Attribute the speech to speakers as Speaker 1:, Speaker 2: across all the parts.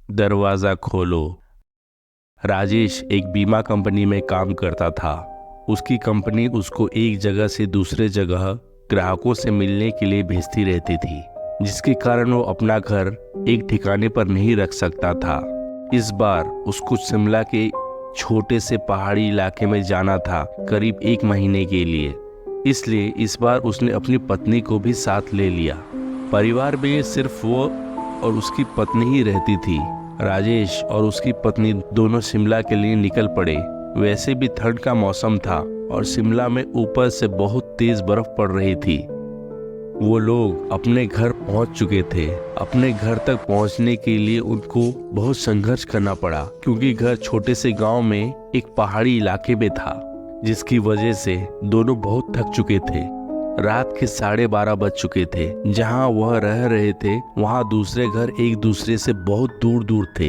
Speaker 1: दरवाज़ा खोलो। राजेश एक बीमा कंपनी में काम करता था। उसकी कंपनी उसको एक जगह से दूसरे जगह ग्राहकों से मिलने के लिए भेजती रहती थी, जिसके कारण वो अपना घर एक ठिकाने पर नहीं रख सकता था। इस बार उसको शिमला के छोटे से पहाड़ी इलाके में जाना था, करीब 1 महीने के लिए। इसलिए इस बार उसने अपनी पत्नी को भी साथ ले लिया। परिवार में सिर्फ वो और उसकी पत्नी ही रहती थी। राजेश और उसकी पत्नी दोनों शिमला के लिए निकल पड़े। वैसे भी ठंड का मौसम था और शिमला में ऊपर से बहुत तेज बर्फ पड़ रही थी। वो लोग अपने घर पहुंच चुके थे। अपने घर तक पहुंचने के लिए उनको बहुत संघर्ष करना पड़ा, क्योंकि घर छोटे से गांव में एक पहाड़ी इलाके में था, जिसकी वजह से दोनों बहुत थक चुके थे। रात के 12:30 बज चुके थे। जहां वह रह रहे थे वहां दूसरे घर एक दूसरे से बहुत दूर दूर थे।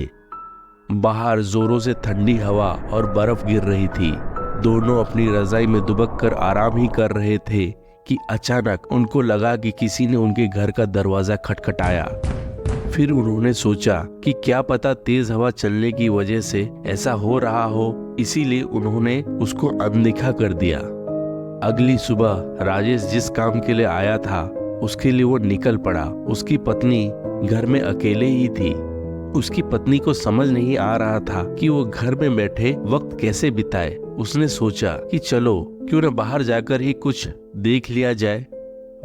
Speaker 1: बाहर जोरों से ठंडी हवा और बर्फ गिर रही थी। दोनों अपनी रजाई में दुबक कर आराम ही कर रहे थे कि अचानक उनको लगा कि किसी ने उनके घर का दरवाजा खटखटाया। फिर उन्होंने सोचा कि क्या पता तेज हवा चलने की वजह से ऐसा हो रहा हो, इसीलिए उन्होंने उसको अनदेखा कर दिया। अगली सुबह राजेश जिस काम के लिए आया था उसके लिए वो निकल पड़ा। उसकी पत्नी घर में अकेले ही थी। उसकी पत्नी को समझ नहीं आ रहा था कि वो घर में बैठे वक्त कैसे बिताए। उसने सोचा कि चलो क्यों न बाहर जाकर ही कुछ देख लिया जाए।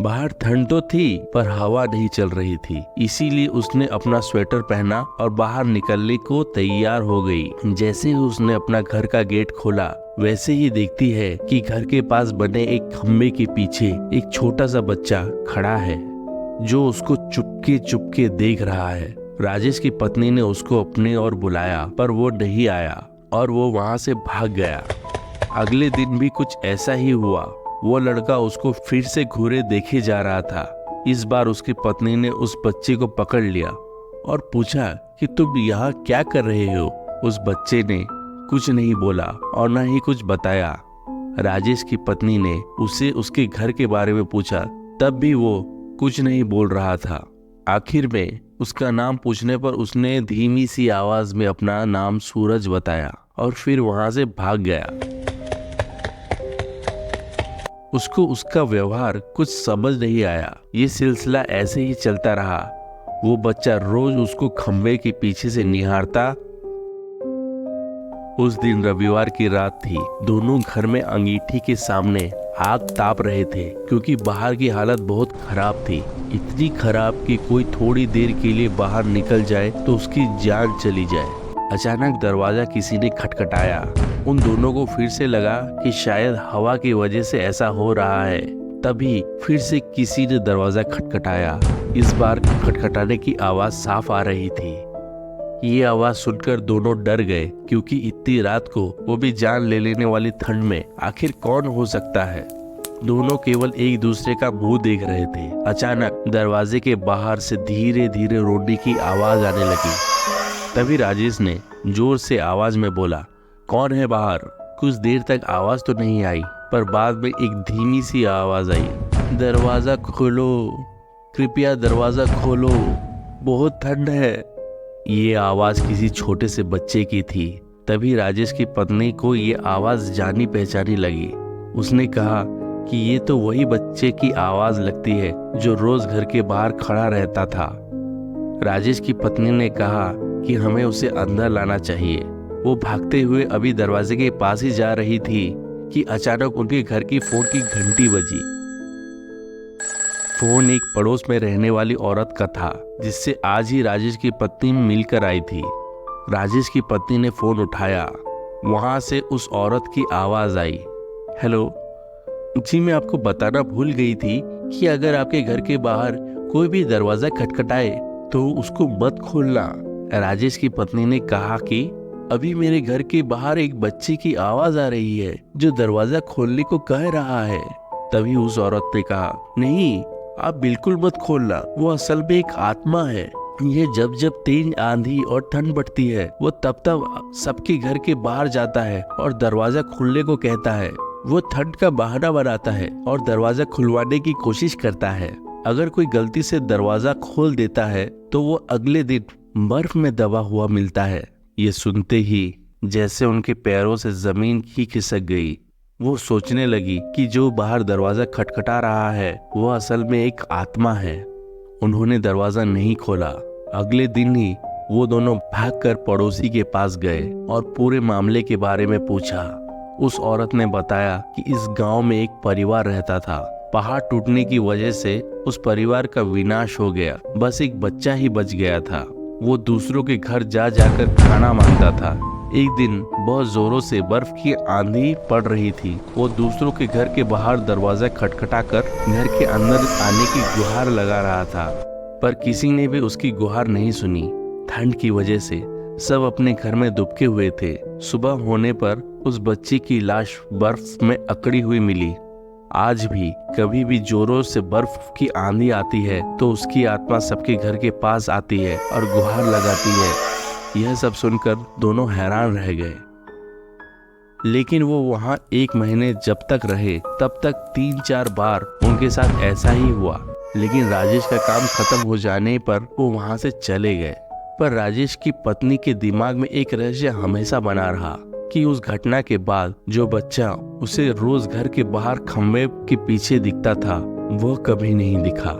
Speaker 1: बाहर ठंड तो थी पर हवा नहीं चल रही थी, इसीलिए उसने अपना स्वेटर पहना और बाहर निकलने को तैयार हो गई। जैसे ही उसने अपना घर का गेट खोला, वैसे ही देखती है कि घर के पास बने एक खम्भे के पीछे एक छोटा सा बच्चा खड़ा है, जो उसको चुपके चुपके देख रहा है। राजेश की पत्नी ने उसको अपने ओर बुलाया, पर वो नहीं आया और वो वहां से भाग गया। अगले दिन भी कुछ ऐसा ही हुआ। वो लड़का उसको फिर से घूरे देखे जा रहा था। इस बार उसकी पत्नी ने उस बच्चे को पकड़ लिया और पूछा कि तुम यहाँ क्या कर रहे हो। उस बच्चे ने कुछ नहीं बोला और न ही कुछ बताया। राजेश की पत्नी ने उसे उसके घर के बारे में पूछा, तब भी वो कुछ नहीं बोल रहा था। आखिर में उसका नाम पूछने पर उसने धीमी सी आवाज में अपना नाम सूरज बताया और फिर वहां से भाग गया। उसको उसका व्यवहार कुछ समझ नहीं आया। ये सिलसिला ऐसे ही चलता रहा। वो बच्चा रोज उसको खंबे के पीछे से निहारता। उस दिन रविवार की रात थी। दोनों घर में अंगीठी के सामने आग ताप रहे थे, क्योंकि बाहर की हालत बहुत खराब थी। इतनी खराब कि कोई थोड़ी देर के लिए बाहर निकल जाए तो उसकी जान चली जाए। अचानक दरवाजा किसी ने खटखटाया। उन दोनों को फिर से लगा कि शायद हवा की वजह से ऐसा हो रहा है। तभी फिर से किसी ने दरवाजा खटखटाया। इस बार खटखटाने की आवाज साफ आ रही थी। ये आवाज सुनकर दोनों डर गए, क्योंकि इतनी रात को वो भी जान ले लेने वाली ठंड में आखिर कौन हो सकता है। दोनों केवल एक दूसरे का मुंह देख रहे थे। अचानक दरवाजे के बाहर से धीरे धीरे रोने की आवाज आने लगी। तभी राजेश ने जोर से आवाज में बोला, कौन है बाहर। कुछ देर तक आवाज तो नहीं आई, पर बाद में एक धीमी सी आवाज आई, दरवाजा खोलो, कृपया दरवाजा खोलो, बहुत ठंड है। ये आवाज किसी छोटे से बच्चे की थी। तभी राजेश की पत्नी को ये आवाज जानी पहचानी लगी। उसने कहा कि ये तो वही बच्चे की आवाज लगती है जो रोज घर के बाहर खड़ा रहता था। राजेश की पत्नी ने कहा कि हमें उसे अंदर लाना चाहिए। वो भागते हुए अभी दरवाजे के पास ही जा रही थी कि अचानक उनके घर की फोन की घंटी बजी। फोन एक पड़ोस में रहने वाली औरत का था, जिससे आज ही राजेश की पत्नी मिलकर आई थी। राजेश की पत्नी ने फोन उठाया। वहां से उस औरत की आवाज आई, हेलो जी, मैं आपको बताना भूल गई थी कि अगर आपके घर के बाहर कोई भी दरवाजा खटखटाए तो उसको मत खोलना। राजेश की पत्नी ने कहा कि अभी मेरे घर के बाहर एक बच्चे की आवाज आ रही है जो दरवाजा खोलने को कह रहा है। तभी उस औरत ने कहा, नहीं, आप बिल्कुल मत खोलना, वो असल में एक आत्मा है। ये जब जब तेज आंधी और ठंड बढ़ती है वो तब तब सबके घर के बाहर जाता है और दरवाजा खोलने को कहता है। वो ठंड का बहाना बनाता है और दरवाजा खुलवाने की कोशिश करता है। अगर कोई गलती से दरवाजा खोल देता है तो वो अगले दिन बर्फ में दबा हुआ मिलता है। ये सुनते ही जैसे उनके पैरों से जमीन ही खिसक गई। वो सोचने लगी कि जो बाहर दरवाजा खटखटा रहा है वो असल में एक आत्मा है। उन्होंने दरवाजा नहीं खोला। अगले दिन ही वो दोनों भागकर पड़ोसी के पास गए और पूरे मामले के बारे में पूछा। उस औरत ने बताया कि इस गांव में एक परिवार रहता था। पहाड़ टूटने की वजह से उस परिवार का विनाश हो गया। बस एक बच्चा ही बच गया था। वो दूसरों के घर जा जाकर खाना मांगता था। एक दिन बहुत जोरों से बर्फ की आंधी पड़ रही थी। वो दूसरों के घर के बाहर दरवाजा खटखटाकर घर के अंदर आने की गुहार लगा रहा था, पर किसी ने भी उसकी गुहार नहीं सुनी। ठंड की वजह से सब अपने घर में दुबके हुए थे। सुबह होने पर उस बच्ची की लाश बर्फ में अकड़ी हुई मिली। आज भी कभी भी जोरों से बर्फ की आंधी आती है तो उसकी आत्मा सबके घर के पास आती है और गुहार लगाती है। यह सब सुनकर दोनों हैरान रह गए। लेकिन वो वहाँ 1 महीने जब तक रहे तब तक 3-4 बार उनके साथ ऐसा ही हुआ। लेकिन राजेश का काम खत्म हो जाने पर वो वहाँ से चले गए। पर राजेश की पत्नी के दिमाग में एक रहस्य हमेशा बना रहा कि उस घटना के बाद जो बच्चा उसे रोज घर के बाहर खंबे के पीछे दिखता था वो कभी नहीं दिखा।